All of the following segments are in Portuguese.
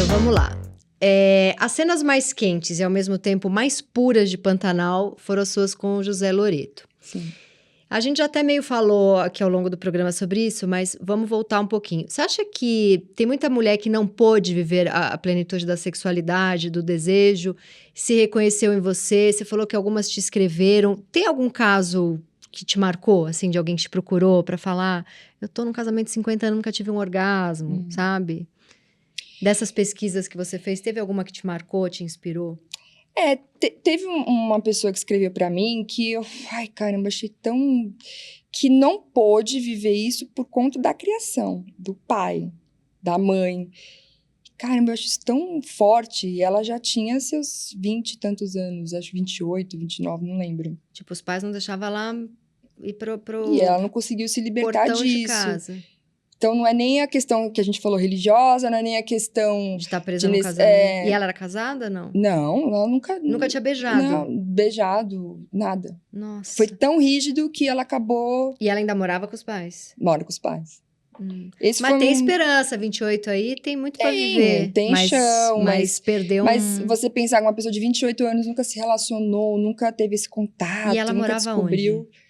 Então vamos lá. As cenas mais quentes e ao mesmo tempo mais puras de Pantanal foram as suas com o José Loreto. Sim. A gente já até meio falou aqui ao longo do programa sobre isso, mas vamos voltar um pouquinho. Você acha que tem muita mulher que não pôde viver a plenitude da sexualidade, do desejo, se reconheceu em você? Você falou que algumas te escreveram. Tem algum caso que te marcou, assim, de alguém que te procurou pra falar: eu tô num casamento de 50 anos, nunca tive um orgasmo, sabe? Dessas pesquisas que você fez, teve alguma que te marcou, te inspirou? Teve uma pessoa que escreveu pra mim que eu, ai, caramba, achei tão... que não pôde viver isso por conta da criação, do pai, da mãe. Caramba, eu acho isso tão forte. E ela já tinha seus 20 e tantos anos, acho 28, 29, não lembro. Tipo, os pais não deixavam ela ir pro E ela não conseguiu se libertar portão de disso. casa. Então, não é nem a questão que a gente falou religiosa, não é nem a questão... De estar presa no casamento. E ela era casada, não? Não, ela nunca... Nunca tinha beijado? Não, beijado, nada. Nossa. Foi tão rígido que ela acabou... E ela ainda morava com os pais? Mora com os pais. Mas tem esperança, 28 aí, tem muito pra viver. Tem chão, mas perdeu Mas você pensar que uma pessoa de 28 anos nunca se relacionou, nunca teve esse contato, E ela nunca morava descobriu... onde?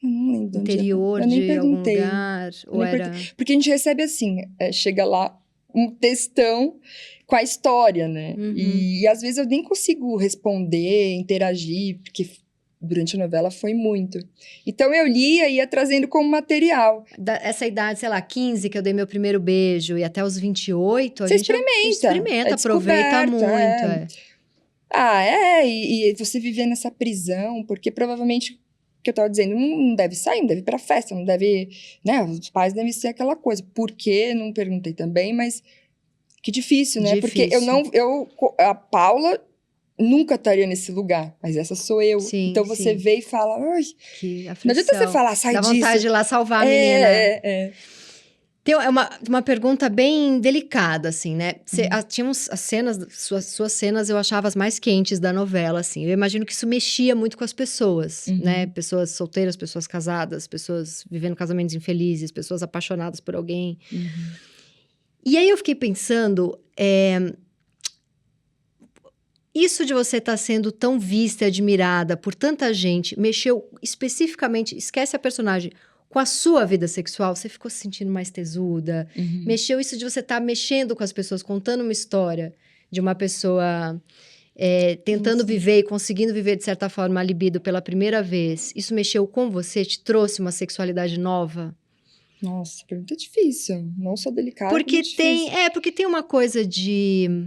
Eu não lembro. Interior eu nem de algum perguntei. lugar? Ou era... Porque a gente recebe assim, chega lá um textão com a história, né? E às vezes eu nem consigo responder, interagir, porque durante a novela foi muito. Então eu lia e ia trazendo como material. Essa idade, sei lá, 15, que eu dei meu primeiro beijo, e até os 28, Você a gente experimenta, aproveita muito. E você viver nessa prisão, porque provavelmente... que eu tava dizendo, não deve sair, não deve ir pra festa, não deve... né, os pais devem ser aquela coisa. Por quê? Não perguntei também, mas... que difícil, né? Difícil. Porque a Paula nunca estaria nesse lugar, mas essa sou eu. Sim, então você vê e fala, ai... que aflição. Não adianta você falar, sai disso. Dá vontade de ir lá salvar a menina. Tem uma pergunta bem delicada, assim, né? Tinha as cenas, suas cenas eu achava as mais quentes da novela, assim. Eu imagino que isso mexia muito com as pessoas, né? Pessoas solteiras, pessoas casadas, pessoas vivendo casamentos infelizes, pessoas apaixonadas por alguém. E aí eu fiquei pensando, isso de você estar sendo tão vista e admirada por tanta gente, mexeu especificamente, esquece a personagem, com a sua vida sexual, você ficou se sentindo mais tesuda? Mexeu isso de você estar mexendo com as pessoas, contando uma história de uma pessoa tentando viver e conseguindo viver, de certa forma, a libido pela primeira vez. Isso mexeu com você? Te trouxe uma sexualidade nova? Nossa, pergunta difícil. Não sou delicada, porque tem uma coisa de...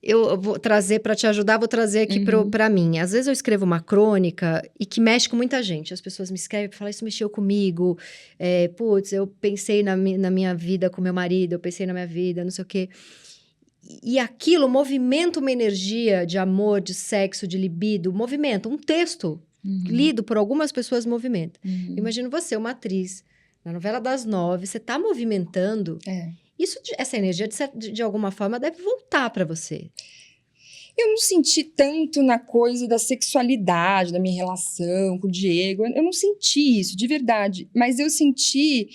Eu vou trazer, para te ajudar, vou trazer aqui pra mim. Às vezes eu escrevo uma crônica e que mexe com muita gente. As pessoas me escrevem e falam, isso mexeu comigo. Putz, eu pensei na minha vida com meu marido, eu pensei na minha vida, não sei o quê. E aquilo movimenta uma energia de amor, de sexo, de libido. Movimenta, um texto lido por algumas pessoas movimenta. Imagino você, uma atriz, na novela das 9, você tá movimentando... essa energia, de alguma forma, deve voltar para você. Eu não senti tanto na coisa da sexualidade, da minha relação com o Diego. Eu não senti isso, de verdade. Mas eu senti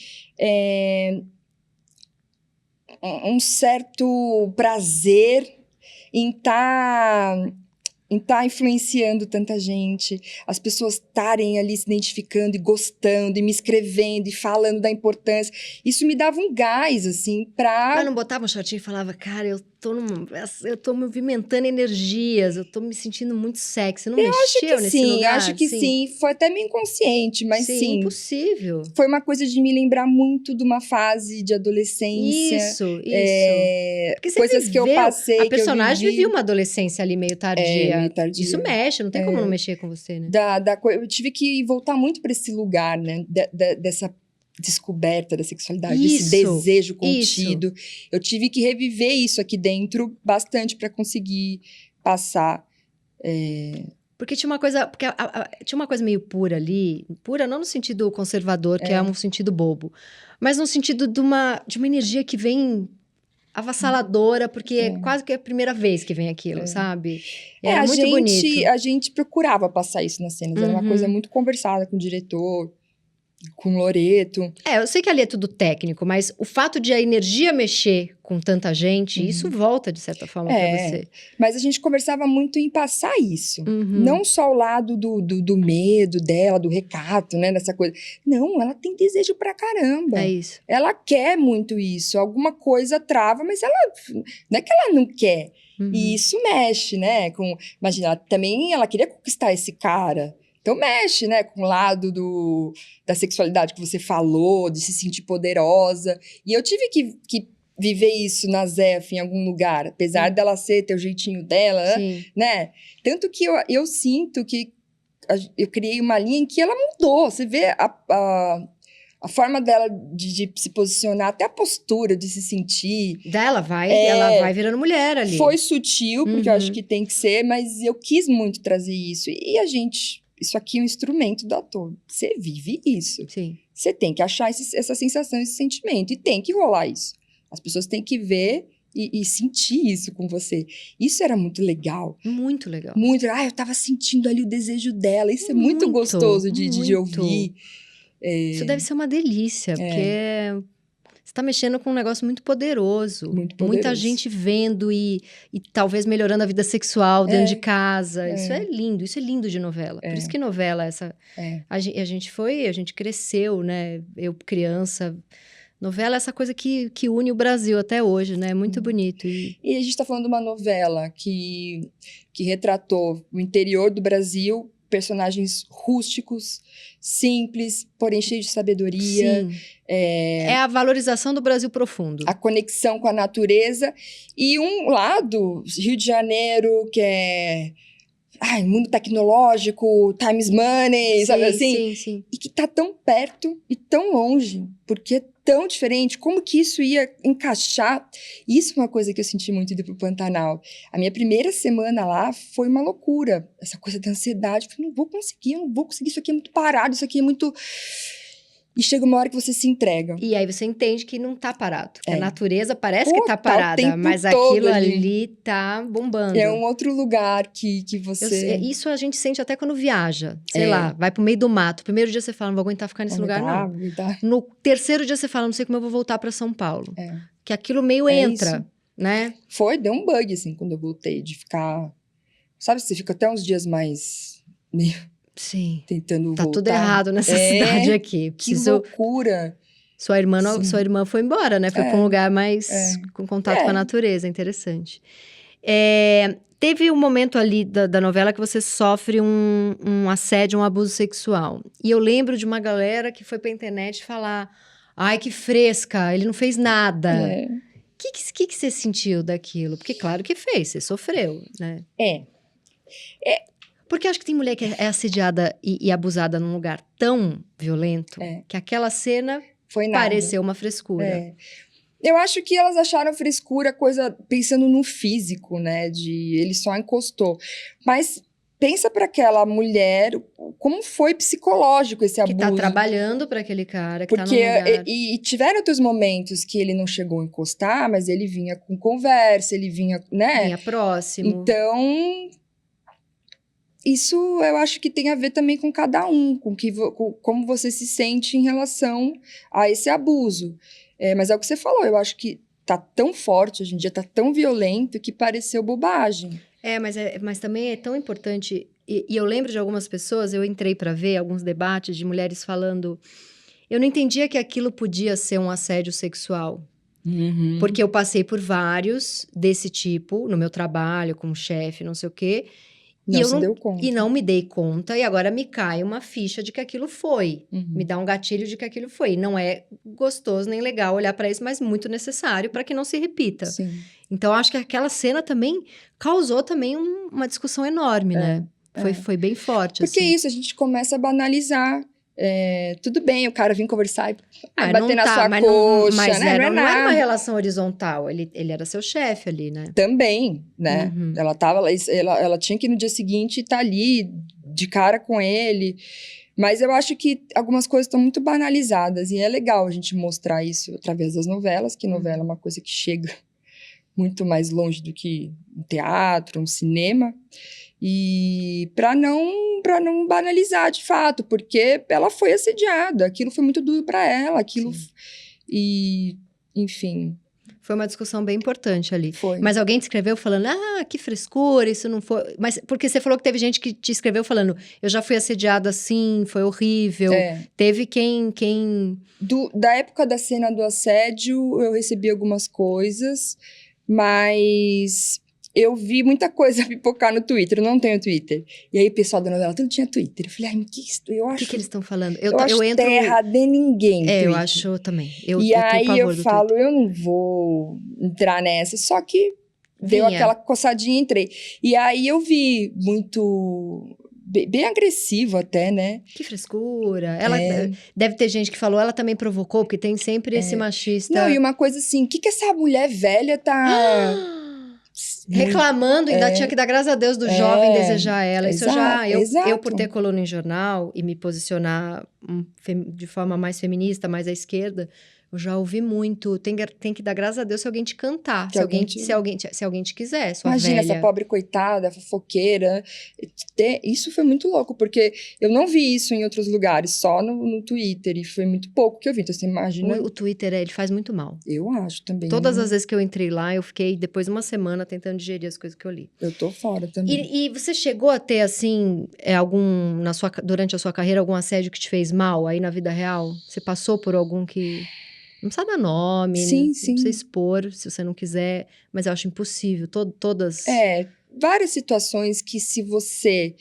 um certo prazer em estar influenciando tanta gente, as pessoas estarem ali se identificando e gostando, e me escrevendo, e falando da importância. Isso me dava um gás, assim, pra... Mas não botava um shortinho e falava, cara, eu tô movimentando energias, eu tô me sentindo muito sexy. Não mexeu nesse lugar? Eu acho que sim. Foi até meio inconsciente, mas sim. Impossível. Foi uma coisa de me lembrar muito de uma fase de adolescência. Isso. Porque você coisas que eu passei, a personagem vivia uma adolescência ali meio tardia. Meio tardia. Isso mexe, não tem como não mexer com você, né? Eu tive que voltar muito para esse lugar, né? Dessa descoberta da sexualidade, desse desejo contido. Eu tive que reviver isso aqui dentro bastante para conseguir passar. Porque tinha uma coisa, tinha uma coisa meio pura ali, pura não no sentido conservador, que é um sentido bobo, mas no sentido de uma energia que vem avassaladora, porque é quase que a primeira vez que vem aquilo, sabe? Era muito bonito. A gente procurava passar isso nas cenas, era uma coisa muito conversada com o diretor. com Loreto. Eu sei que ali é tudo técnico, mas o fato de a energia mexer com tanta gente, isso volta, de certa forma, pra você. Mas a gente conversava muito em passar isso. Não só o lado do medo dela, do recato, né? Dessa coisa. Não, ela tem desejo pra caramba. É isso. Ela quer muito isso. Alguma coisa trava, mas ela... Não é que ela não quer. E isso mexe, né? Imagina, ela queria conquistar esse cara. Então mexe, né, com o lado da sexualidade que você falou, de se sentir poderosa. E eu tive que viver isso na Zef em algum lugar, apesar dela ter o jeitinho dela, né? Tanto que eu sinto que eu criei uma linha em que ela mudou. Você vê a forma dela de se posicionar, até a postura de se sentir. Ela vai virando mulher ali. Foi sutil, porque eu acho que tem que ser, mas eu quis muito trazer isso. E a gente... Isso aqui é um instrumento do ator. Você vive isso. Sim. Você tem que achar essa sensação, esse sentimento. E tem que rolar isso. As pessoas têm que ver e sentir isso com você. Isso era muito legal. Muito legal. Muito. Eu tava sentindo ali o desejo dela. Isso é muito gostoso de ouvir. Isso deve ser uma delícia, porque... Você tá mexendo com um negócio muito poderoso. Muito poderoso. Muita gente vendo e talvez melhorando a vida sexual dentro de casa. Isso é lindo de novela. Por isso que novela é essa... A gente cresceu, né? Eu, criança... Novela é essa coisa que une o Brasil até hoje, né? Muito bonito. E a gente tá falando de uma novela que retratou o interior do Brasil, personagens rústicos, simples, porém cheios de sabedoria. Sim. É a valorização do Brasil profundo. A conexão com a natureza. E um lado, Rio de Janeiro, que é... mundo tecnológico, times money, sabe assim? Sim. E que tá tão perto e tão longe, porque é tão diferente. Como que isso ia encaixar? Isso é uma coisa que eu senti muito indo pro Pantanal. A minha primeira semana lá foi uma loucura. Essa coisa da ansiedade. Eu falei, eu não vou conseguir, isso aqui é muito parado, isso aqui é muito... E chega uma hora que você se entrega. E aí você entende que não tá parado. Que a natureza parece que tá parada, mas todo aquilo ali tá bombando. É um outro lugar que você... Isso a gente sente até quando viaja. Sei lá, vai pro meio do mato. Primeiro dia você fala, não vou aguentar ficar nesse lugar, não. No terceiro dia você fala, não sei como eu vou voltar pra São Paulo. Que aquilo meio entra, né? Deu um bug, assim, quando eu voltei. De ficar... Sabe, você fica até uns dias mais... Sim. Tentando voltar. Tá tudo errado nessa cidade aqui. Que loucura. Sua irmã foi embora, né? Foi pra um lugar mais com contato com a natureza. Interessante. Teve um momento ali da novela que você sofre um assédio, um abuso sexual. E eu lembro de uma galera que foi pra internet falar... Ai, que fresca, ele não fez nada. O que você sentiu daquilo? Porque claro que fez, você sofreu, né? Porque acho que tem mulher que é assediada e abusada num lugar tão violento que aquela cena pareceu uma frescura. Eu acho que elas acharam frescura, coisa pensando no físico, né? Ele só encostou. Mas pensa para aquela mulher, como foi psicológico esse abuso. Que tá trabalhando para aquele cara, que tá num lugar... E tiveram outros momentos que ele não chegou a encostar, mas ele vinha com conversa, ele vinha, né? Vinha próximo. Então... Isso eu acho que tem a ver também com cada um, com como você se sente em relação a esse abuso. Mas é o que você falou, eu acho que tá tão forte, hoje em dia tá tão violento que pareceu bobagem. Mas também é tão importante, e eu lembro de algumas pessoas, eu entrei para ver alguns debates de mulheres falando, eu não entendia que aquilo podia ser um assédio sexual. Porque eu passei por vários desse tipo, no meu trabalho, como chefe, não sei o quê, e não me dei conta, e agora me cai uma ficha de que aquilo foi. Me dá um gatilho de que aquilo foi. E não é gostoso nem legal olhar para isso, mas muito necessário para que não se repita. Sim. Então, acho que aquela cena também causou também uma discussão enorme, né? Foi bem forte, Porque assim. isso, a gente começa a banalizar. Tudo bem, o cara vir conversar e bater na sua coxa, mas né? Não era uma relação horizontal, ele era seu chefe ali, né? Também, né? Ela tinha que ir no dia seguinte estar ali, de cara com ele. Mas eu acho que algumas coisas estão muito banalizadas, e é legal a gente mostrar isso através das novelas, que novela é uma coisa que chega muito mais longe do que um teatro, um cinema. E para não para não banalizar de fato, porque ela foi assediada, aquilo foi muito duro para ela, aquilo... Sim. E, enfim... Foi uma discussão bem importante ali. Foi. Mas alguém te escreveu falando, que frescura, isso não foi... Mas porque você falou que teve gente que te escreveu falando, eu já fui assediado assim, foi horrível. Teve quem... Da época da cena do assédio, eu recebi algumas coisas, mas... Eu vi muita coisa pipocar no Twitter, eu não tenho Twitter. E aí o pessoal da novela, tudo tinha Twitter. Eu falei, ai, eu acho... O que eles estão falando? Eu acho terra de ninguém, eu acho também. Eu aí tenho pavor eu falo, eu não vou entrar nessa. Só que deu aquela coçadinha e entrei. E aí eu vi muito... Bem agressivo até, né? Que frescura. Ela deve ter gente que falou, ela também provocou, porque tem sempre esse machista... Não, e uma coisa assim, o que essa mulher velha tá... reclamando, ainda tinha que dar graças a Deus do jovem desejar ela. Isso exato. Eu, por ter coluna em jornal e me posicionar de forma mais feminista, mais à esquerda, eu já ouvi muito. Tem que dar graças a Deus se alguém te cantar, se alguém te quiser, sua Imagina velha. essa pobre coitada, fofoqueira. Isso foi muito louco, porque eu não vi isso em outros lugares, só no Twitter, e foi muito pouco que eu vi. Então você imagina... O Twitter, ele faz muito mal. Eu acho também. Todas as vezes que eu entrei lá, eu fiquei depois de uma semana tentando digerir as coisas que eu li. Eu tô fora também. E você chegou a ter, assim, durante a sua carreira, algum assédio que te fez mal aí na vida real? Você passou por algum que... Não precisa dar nome, sim. Não precisa expor, se você não quiser. Mas eu acho impossível, todas... Várias situações que se você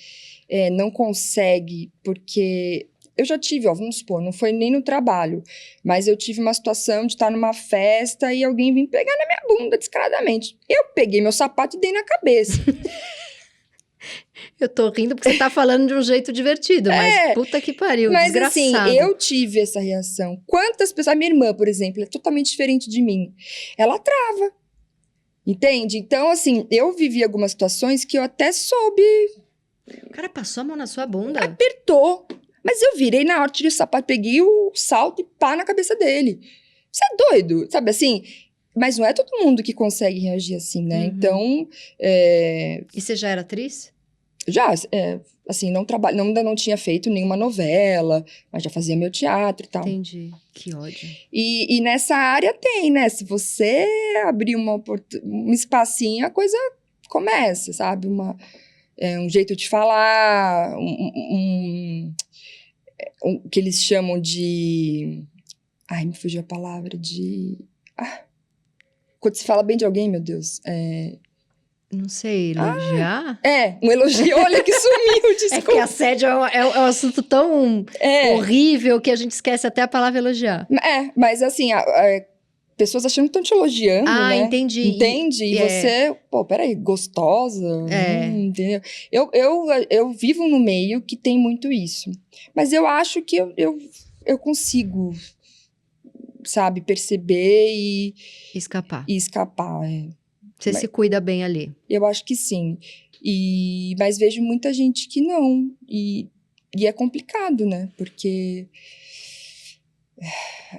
não consegue, porque... Eu já tive, vamos supor, não foi nem no trabalho, mas eu tive uma situação de estar numa festa e alguém vir pegar na minha bunda descaradamente. Eu peguei meu sapato e dei na cabeça. Eu tô rindo porque você tá falando de um jeito divertido, mas puta que pariu, mas, desgraçado. Assim, eu tive essa reação. Quantas pessoas... A minha irmã, por exemplo, é totalmente diferente de mim. Ela trava. Entende? Então, assim, eu vivi algumas situações que eu até soube... O cara passou a mão na sua bunda? Apertou. Mas eu virei na hora, tirei o sapato, peguei o salto e pá na cabeça dele. Você é doido, sabe assim? Mas não é todo mundo que consegue reagir assim, né? Uhum. Então... E você já era atriz? Já, assim, ainda não tinha feito nenhuma novela, mas já fazia meu teatro e tal. Entendi, que ódio. E nessa área tem, né? Se você abrir um espacinho, a coisa começa, sabe? Um jeito de falar, que eles chamam de... Ai, me fugiu a palavra, quando se fala bem de alguém, meu Deus, Não sei, elogiar? Um elogio, olha que sumiu, desculpa. É que assédio é um assunto tão horrível que a gente esquece até a palavra elogiar. Mas assim, pessoas achando que estão te elogiando, né? Entendi. Entende? E você, peraí, gostosa, entendeu? Eu vivo no meio que tem muito isso. Mas eu acho que eu consigo, sabe, perceber e... Escapar. Você se cuida bem ali. Eu acho que sim. Mas vejo muita gente que não. E é complicado, né? Porque...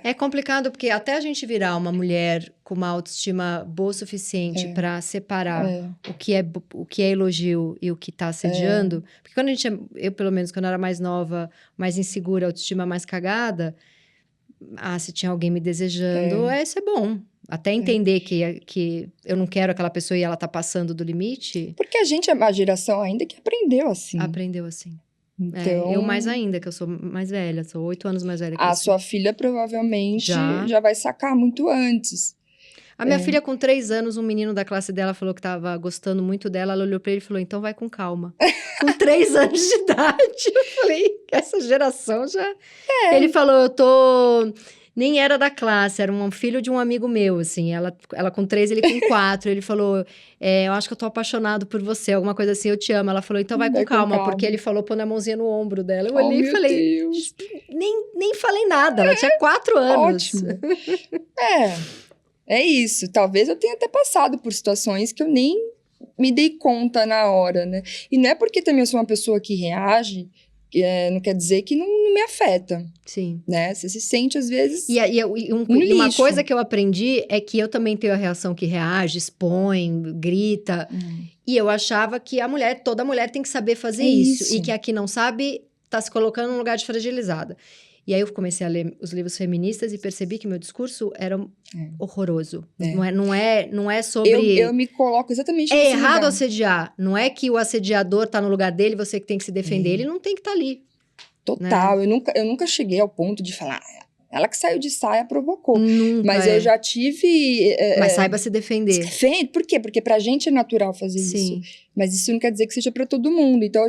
É complicado porque até a gente virar uma mulher com uma autoestima boa o suficiente para separar o que é elogio e o que tá assediando. Porque quando eu pelo menos, quando eu era mais nova, mais insegura, autoestima mais cagada, se tinha alguém me desejando, isso é bom. Até entender que eu não quero aquela pessoa e ela tá passando do limite. Porque a gente é uma geração ainda que aprendeu assim. Então, eu mais ainda, que eu sou mais velha, sou 8 anos mais velha que você. A sua filha provavelmente já vai sacar muito antes. A minha filha, com 3 anos, um menino da classe dela falou que tava gostando muito dela, ela olhou pra ele e falou, então vai com calma. Com 3 anos de idade. Eu falei, essa geração já... Ele falou, nem era da classe, era um filho de um amigo meu, assim. Ela com 3, ele com 4. Ele falou, eu acho que eu tô apaixonado por você, alguma coisa assim, eu te amo. Ela falou, então vai com calma, porque ele falou pondo a mãozinha no ombro dela. Eu olhei e falei, Deus. Nem falei nada, ela tinha 4 anos. Ótimo. É isso. Talvez eu tenha até passado por situações que eu nem me dei conta na hora, né? E não é porque também eu sou uma pessoa que reage não quer dizer que não me afeta, Sim. né? Você se sente, às vezes, E um uma lixo. coisa que eu aprendi é que eu também tenho a reação que reage, expõe, grita. E eu achava que toda mulher tem que saber fazer É isso. isso. E que a que não sabe, tá se colocando num lugar de fragilizada. E aí eu comecei a ler os livros feministas e percebi que meu discurso era horroroso. Não é sobre... Eu me coloco exatamente É nesse errado lugar. assediar. Não é que o assediador tá no lugar dele, você que tem que se defender. Ele não tem que estar ali. Total. Eu nunca cheguei ao ponto de falar, ela que saiu de saia provocou. Nunca. Mas eu já tive... Mas saiba se defender. Defende. Por quê? Porque pra gente é natural fazer Sim. isso. Mas isso não quer dizer que seja pra todo mundo. Então,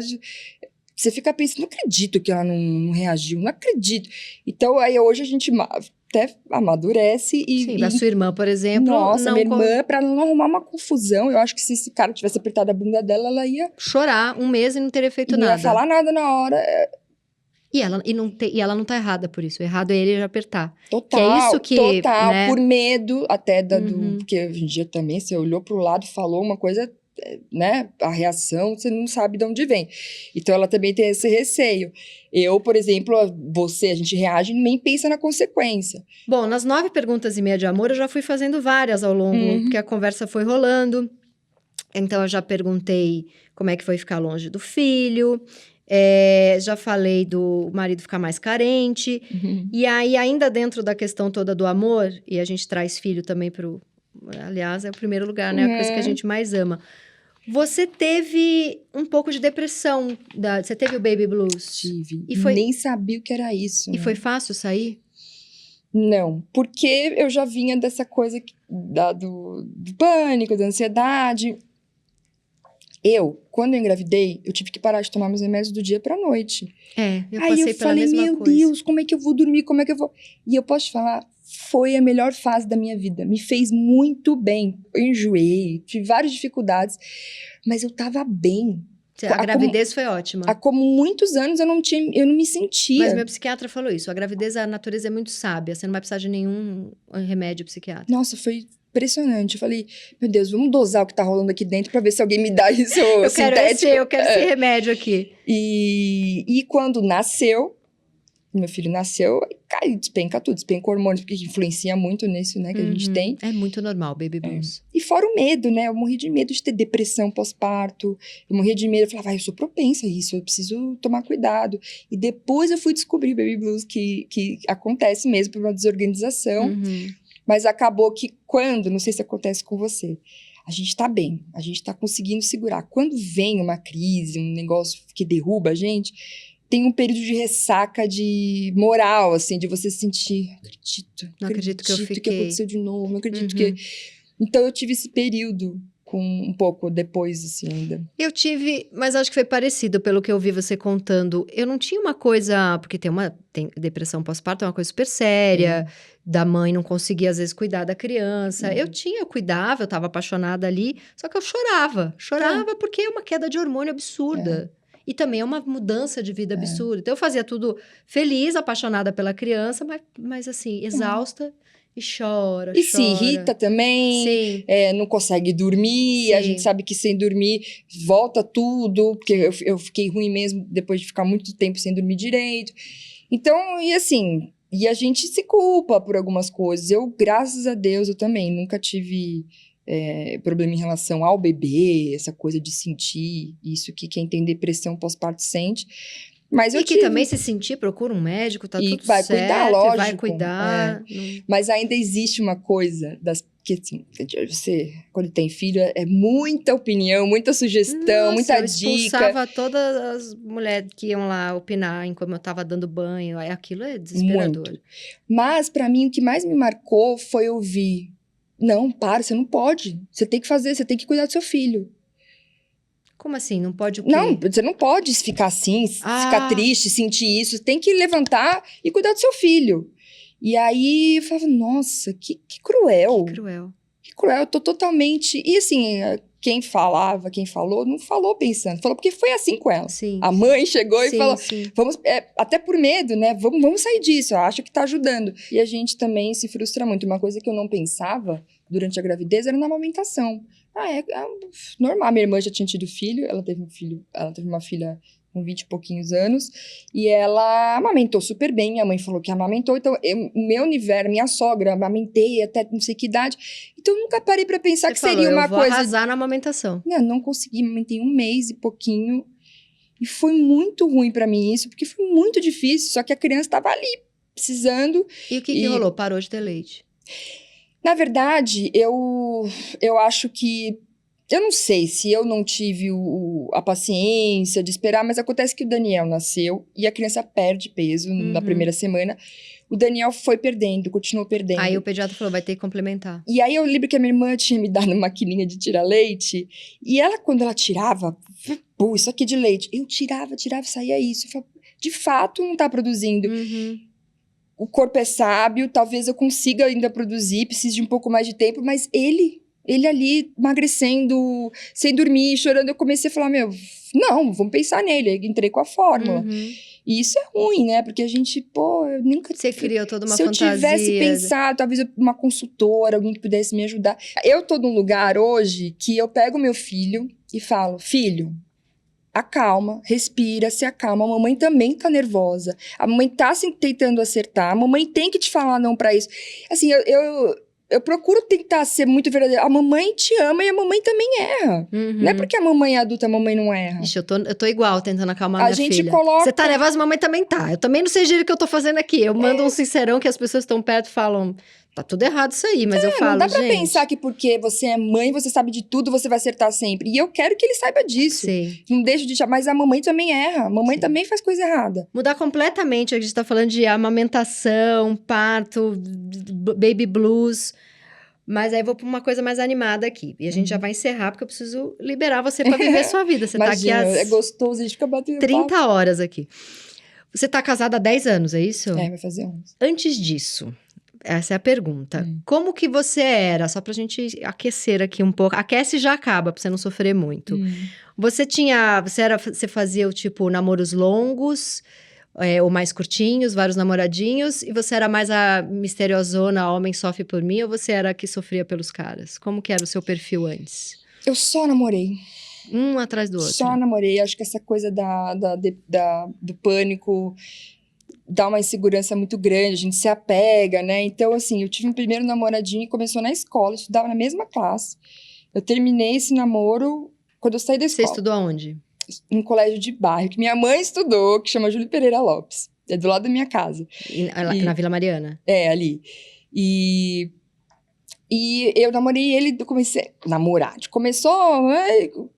você fica pensando, não acredito que ela não reagiu, não acredito. Então, aí hoje a gente até amadurece e... Sim, da sua irmã, por exemplo... Nossa, minha irmã, pra não arrumar uma confusão, eu acho que se esse cara tivesse apertado a bunda dela, ela ia... chorar um mês e não teria feito não nada. ia falar nada na hora. E ela não tá errada por isso. O errado é ele apertar. Total, que é isso que, total. né? Por medo até porque hoje em dia também, você olhou pro lado e falou uma coisa, né? A reação, você não sabe de onde vem. Então, ela também tem esse receio. Eu, por exemplo, a gente reage e nem pensa na consequência. Bom, nas 9 perguntas e meia de amor, eu já fui fazendo várias ao longo, porque a conversa foi rolando. Então, eu já perguntei como é que foi ficar longe do filho. Já falei do marido ficar mais carente. E aí, ainda dentro da questão toda do amor, e a gente traz filho também pro... Aliás, é o primeiro lugar, né? A coisa que a gente mais ama. Você teve um pouco de depressão. Você teve o baby blues? Tive. E foi... Nem sabia o que era isso. E foi fácil sair? Não, porque eu já vinha dessa coisa do pânico, da ansiedade. Quando eu engravidei, eu tive que parar de tomar meus remédios do dia pra noite. Eu Aí passei eu pela falei, mesma meu coisa. Deus, como é que eu vou dormir? Como é que eu vou... E eu posso te falar, foi a melhor fase da minha vida. Me fez muito bem. Eu enjoei, tive várias dificuldades, mas eu tava bem. A gravidez foi ótima. Há como muitos anos eu não me sentia. Mas meu psiquiatra falou isso. A gravidez, a natureza é muito sábia. Você não vai precisar de nenhum remédio psiquiátrico. Nossa, foi impressionante. Eu falei, meu Deus, vamos dosar o que tá rolando aqui dentro pra ver se alguém me dá isso sintético. Eu quero esse remédio aqui. E quando meu filho nasceu, cai, despenca tudo, despenca hormônios, porque influencia muito nisso, né, que a gente tem. É muito normal, baby blues. E fora o medo, né, eu morri de medo de ter depressão pós-parto, eu morria de medo, eu falava, eu sou propensa a isso, eu preciso tomar cuidado. E depois eu fui descobrir baby blues, que acontece mesmo por uma desorganização, mas acabou que não sei se acontece com você, a gente tá bem, a gente tá conseguindo segurar. Quando vem uma crise, um negócio que derruba a gente, tem um período de ressaca de moral, assim, de você sentir, não acredito que eu fiquei. Que aconteceu de novo, não acredito que... Então, eu tive esse período com um pouco depois, assim, ainda. Eu tive, mas acho que foi parecido pelo que eu vi você contando. Eu não tinha uma coisa, porque tem depressão pós-parto, é uma coisa super séria, da mãe não conseguia, às vezes, cuidar da criança. Eu cuidava, eu tava apaixonada ali, só que eu chorava porque é uma queda de hormônio absurda. E também é uma mudança de vida absurda. Então, eu fazia tudo feliz, apaixonada pela criança, mas assim, exausta e chora. E se irrita também, Sim. Não consegue dormir, Sim. A gente sabe que sem dormir volta tudo, porque eu fiquei ruim mesmo depois de ficar muito tempo sem dormir direito. Então, e a gente se culpa por algumas coisas. Eu, graças a Deus, eu também nunca tive... problema em relação ao bebê, essa coisa de sentir isso que quem tem depressão pós-parto sente. Mas também se sentir, procura um médico, tá tudo vai certo. Cuidar, lógico, vai cuidar. Mas ainda existe uma coisa que assim, você, quando tem filho, é muita opinião, muita sugestão, muita dica. Eu expulsava todas as mulheres que iam lá opinar em como eu tava dando banho. Aquilo é desesperador. Muito. Mas, pra mim, o que mais me marcou foi ouvir: não, você não pode. Você tem que fazer, você tem que cuidar do seu filho. Como assim? Não pode o quê? Não, você não pode ficar assim, ficar triste, sentir isso. Você tem que levantar e cuidar do seu filho. E aí, eu falava, nossa, que cruel. Que cruel. Que cruel, eu tô totalmente... E assim, quem falou, não falou pensando. Falou porque foi assim com ela. Sim. A mãe chegou e falou, sim. Vamos, até por medo, né? Vamos sair disso, eu acho que tá ajudando. E a gente também se frustra muito. Uma coisa que eu não pensava durante a gravidez era na amamentação. É normal. Minha irmã já tinha tido filho, ela teve uma filha com 20 e pouquinhos anos, e ela amamentou super bem, minha mãe falou que amamentou, então meu universo, minha sogra, amamentei até não sei que idade, então eu nunca parei pra pensar que seria uma eu vou coisa... arrasar na amamentação. Não consegui, amamentei 1 mês e pouquinho, e foi muito ruim pra mim isso, porque foi muito difícil, só que a criança tava ali, precisando. E o que rolou? Parou de ter leite? Na verdade, eu acho que... Eu não sei se eu não tive a paciência de esperar, mas acontece que o Daniel nasceu e a criança perde peso na primeira semana. O Daniel foi perdendo, continuou perdendo. Aí o pediatra falou, vai ter que complementar. E aí eu lembro que a minha irmã tinha me dado uma maquininha de tirar leite. E ela, quando ela tirava, pô, isso aqui de leite. Eu tirava, saía isso. Eu falava, de fato, não tá produzindo. O corpo é sábio, talvez eu consiga ainda produzir, precise de um pouco mais de tempo, mas ele ali emagrecendo, sem dormir, chorando, eu comecei a falar, não, vamos pensar nele. Eu entrei com a fórmula. E isso é ruim, né? Porque a gente, eu nunca... Você criou toda uma fantasia. Se eu tivesse pensado, talvez uma consultora, alguém que pudesse me ajudar. Eu tô num lugar hoje que eu pego meu filho e falo, filho, acalma, respira, se acalma. A mamãe também tá nervosa. A mamãe tá tentando acertar. A mamãe tem que te falar não pra isso. Assim, eu procuro tentar ser muito verdadeira. A mamãe te ama e a mamãe também erra. Não é porque a mamãe é adulta, a mamãe não erra. Ixi, eu tô igual, tentando acalmar minha filha. A gente coloca... Você tá nervosa, a mamãe também tá. Eu também não sei o que eu tô fazendo aqui. Eu mando um sincerão que as pessoas estão perto e falam... Tá tudo errado isso aí, mas eu falo, não dá pra gente... pensar que porque você é mãe, você sabe de tudo, você vai acertar sempre. E eu quero que ele saiba disso. Sim. Não deixo de chamar, mas a mamãe também erra. A mamãe também faz coisa errada. Mudar completamente, a gente tá falando de amamentação, parto, baby blues... Mas aí eu vou pra uma coisa mais animada aqui. E a gente já vai encerrar, porque eu preciso liberar você pra viver sua vida. Você Imagina, tá aqui é gostoso, a gente fica batendo 30 papo. horas aqui. Você tá casada há 10 anos, é isso? Vai fazer 11. Antes disso, essa é a pergunta. Como que você era? Só pra gente aquecer aqui um pouco. Aquece e já acaba, pra você não sofrer muito. Você fazia, tipo, namoros longos... ou mais curtinhos, vários namoradinhos, e você era mais a misteriosona, homem sofre por mim, ou você era a que sofria pelos caras? Como que era o seu perfil antes? Eu só namorei. Um atrás do outro. Só namorei. Acho que essa coisa do pânico dá uma insegurança muito grande, a gente se apega, né? Então, assim, eu tive um primeiro namoradinho e começou na escola, eu estudava na mesma classe. Eu terminei esse namoro quando eu saí da escola. Você estudou aonde? Um colégio de bairro, que minha mãe estudou, que chama Júlio Pereira Lopes. É do lado da minha casa. Na Vila Mariana? É, ali. E eu namorei ele, comecei a namorar. Começou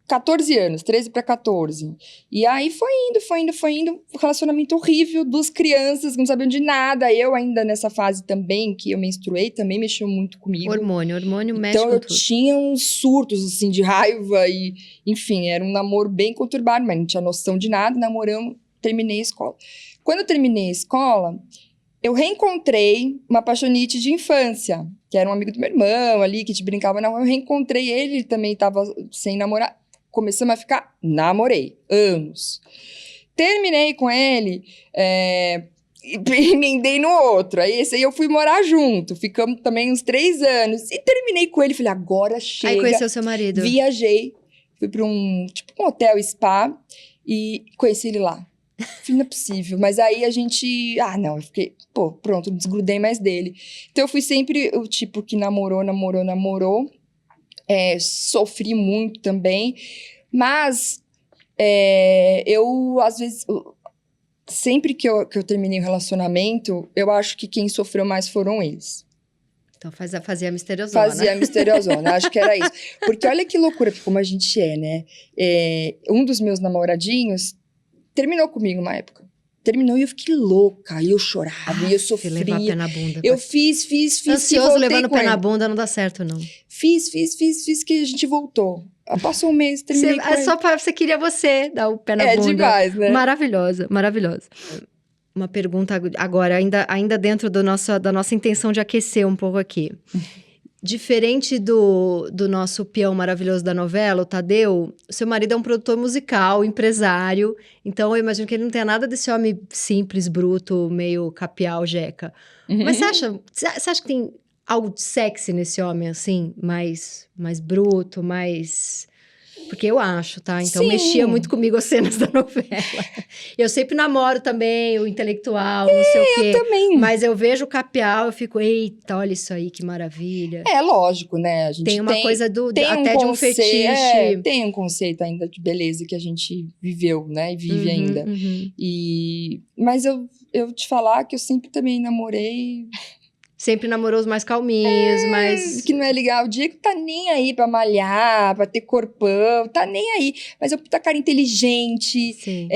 14 anos, 13 para 14. E aí foi indo. Relacionamento horrível, 2 crianças que não sabiam de nada. Eu ainda nessa fase também, que eu menstruei, também mexeu muito comigo. Hormônio mexe então, com eu tudo. tinha uns surtos, assim, de raiva. E, enfim, era um namoro bem conturbado, mas não tinha noção de nada. Namoramos, terminei a escola. Quando eu terminei a escola... Eu reencontrei uma apaixonite de infância, que era um amigo do meu irmão ali, que te brincava na rua. Eu reencontrei ele também estava sem namorar. Começamos a ficar, namorei, anos. Terminei com ele, emendei no outro. Aí esse aí eu fui morar junto, ficamos também uns 3 anos. E terminei com ele, falei, agora chega. Aí conheceu seu marido? Viajei, fui para um hotel spa e conheci ele lá. Não é possível, mas aí a gente... eu fiquei... pronto, desgrudei mais dele. Então eu fui sempre o tipo que namorou. Sofri muito também, mas eu, às vezes... Sempre que eu terminei o relacionamento, eu acho que quem sofreu mais foram eles. Então fazia a misteriosona. Fazia a misteriosona, acho que era isso. Porque olha que loucura, como a gente né? Um dos meus namoradinhos terminou comigo uma época. Terminou e eu fiquei louca. E eu chorava, e eu sofria. Levar pé na bunda. Eu fiz. Ansioso levando pé na bunda não dá certo, não. Fiz que a gente voltou. Passou um mês, terminei com ele. Só você queria você dar o pé na bunda. É demais, né? Maravilhosa. Uma pergunta agora, ainda dentro da nossa intenção de aquecer um pouco aqui. Diferente do nosso peão maravilhoso da novela, o Tadeu, seu marido é um produtor musical, empresário, então eu imagino que ele não tenha nada desse homem simples, bruto, meio capial, jeca. Mas você acha que tem algo de sexy nesse homem, assim? Mais bruto, mais Porque eu acho, tá? Então, Sim. mexia muito comigo as cenas da novela. Eu sempre namoro também o intelectual, não sei o quê. Eu também. Mas eu vejo o Capial, eu fico, eita, olha isso aí, que maravilha. É lógico, né? A gente Tem uma coisa até de um fetiche. Tem um conceito ainda de beleza que a gente viveu, né? E vive ainda. Mas eu te falar que eu sempre também namorei... Sempre namorou os mais calminhos, mas... Que não é legal. O Diego tá nem aí pra malhar, pra ter corpão, tá nem aí. Mas é um puta cara inteligente. Sim.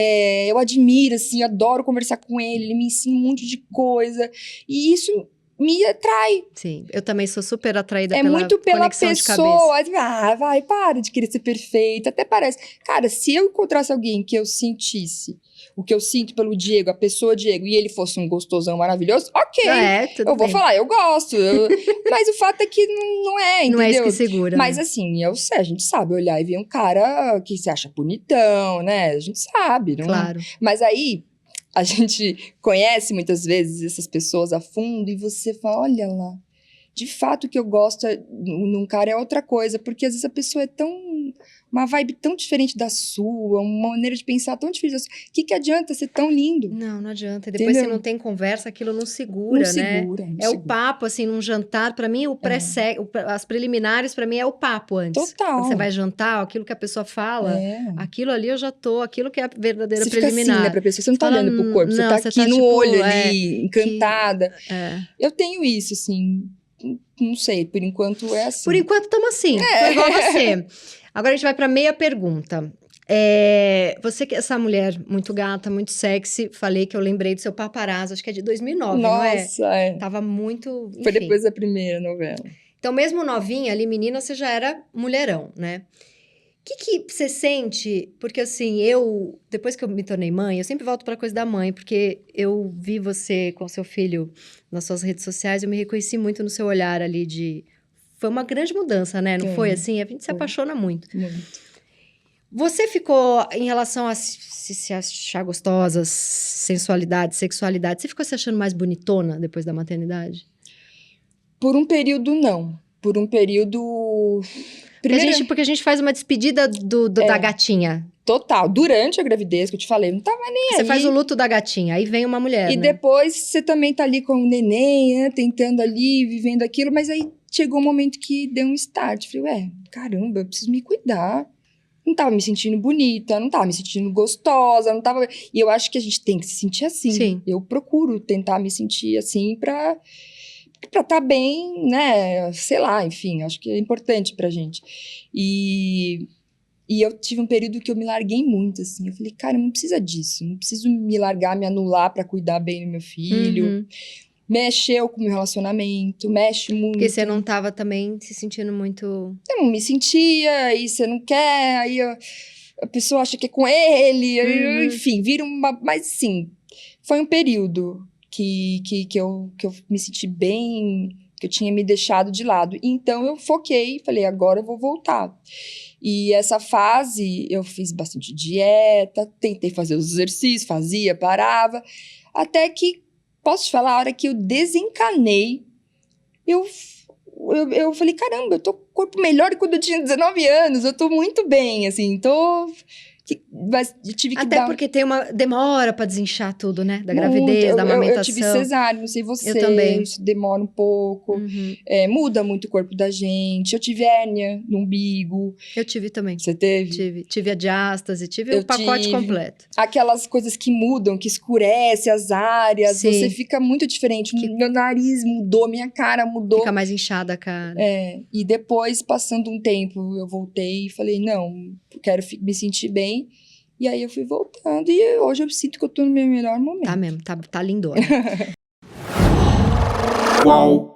Eu admiro, assim, adoro conversar com ele me ensina um monte de coisa. E isso me atrai. Sim, eu também sou super atraída muito pela conexão de cabeça. pessoa. Vai, para de querer ser perfeita. Até parece. Cara, se eu encontrasse alguém que eu sentisse o que eu sinto pelo Diego, a pessoa Diego, e ele fosse um gostosão maravilhoso, ok. Tudo eu vou bem. falar, eu gosto. Mas o fato é que não é, entendeu? Não é isso que segura. Mas assim, a gente sabe olhar e ver um cara que se acha bonitão, né? A gente sabe, não? Claro. Mas aí, a gente conhece muitas vezes essas pessoas a fundo e você fala, olha lá, de fato o que eu gosto num cara é outra coisa, porque às vezes a pessoa é uma vibe tão diferente da sua, uma maneira de pensar tão diferente da sua. O que adianta ser tão lindo? Não adianta. E depois Entendeu? se não tem conversa, aquilo não segura, Não né? segura. O papo, assim, num jantar, pra mim, as preliminares, pra mim, é o papo antes. Total. Quando você vai jantar, aquilo que a pessoa fala, aquilo ali eu já tô, aquilo que é a verdadeira você preliminar. Fica assim, né, pra pessoa, você não tá olhando pro corpo, você tá aqui no tipo, olho ali, encantada. Que... Eu tenho isso, assim, não sei, por enquanto é assim. Por enquanto estamos assim, tô igual a você. Agora a gente vai pra meia pergunta. Você que é essa mulher muito gata, muito sexy, falei que eu lembrei do seu Paparazzo, acho que é de 2009, não é? Nossa, Tava muito, enfim. Foi depois da primeira novela. Então, mesmo novinha, ali menina, você já era mulherão, né? O que você sente? Porque assim, depois que eu me tornei mãe, eu sempre volto pra coisa da mãe, porque eu vi você com seu filho nas suas redes sociais, eu me reconheci muito no seu olhar ali de... Foi uma grande mudança, né? Não foi assim? A gente se apaixona muito. Muito. Você ficou, em relação a se achar gostosa, sensualidade, sexualidade, você ficou se achando mais bonitona depois da maternidade? Por um período, não. Por um período... Porque a gente faz uma despedida da gatinha. Total. Durante a gravidez, que eu te falei, não tava nem aí. Você faz o luto da gatinha, aí vem uma mulher, E né? depois você também tá ali com o neném, né? Tentando ali, vivendo aquilo. Mas aí chegou um momento que deu um start. Falei, caramba, eu preciso me cuidar. Não tava me sentindo bonita, não tava me sentindo gostosa, não tava... E eu acho que a gente tem que se sentir assim. Sim. Eu procuro tentar me sentir assim pra tá bem, né? Sei lá, enfim, acho que é importante pra gente. E eu tive um período que eu me larguei muito, assim. Eu falei, cara, não precisa disso. Não preciso me largar, me anular pra cuidar bem do meu filho. Mexeu com o meu relacionamento, mexe muito. Porque você não tava também se sentindo muito... Eu não me sentia, aí você não quer, aí a pessoa acha que é com ele, aí, enfim, vira uma... Mas, sim, foi um período que eu me senti bem, que eu tinha me deixado de lado. Então, eu foquei, falei, agora eu vou voltar. E essa fase, eu fiz bastante dieta, tentei fazer os exercícios, fazia, parava, até que, posso te falar, a hora que eu desencanei, eu falei, caramba, eu tô com o corpo melhor que quando eu tinha 19 anos, eu tô muito bem, assim, mas eu tive que Até porque tem uma demora pra desinchar tudo, né? Da gravidez, muito. da amamentação. Eu tive cesárea, não sei você. Eu também. Isso demora um pouco. Muda muito o corpo da gente. Eu tive hérnia no umbigo. Eu tive também. Você teve? Tive a diástase, tive o pacote completo. Aquelas coisas que mudam, que escurece as áreas. Sim. Você fica muito diferente. Meu nariz mudou, minha cara mudou. Fica mais inchada a cara. E depois, passando um tempo, eu voltei e falei, não, quero me sentir bem. E aí eu fui voltando e hoje eu sinto que eu tô no meu melhor momento. Tá mesmo, tá lindona. Qual?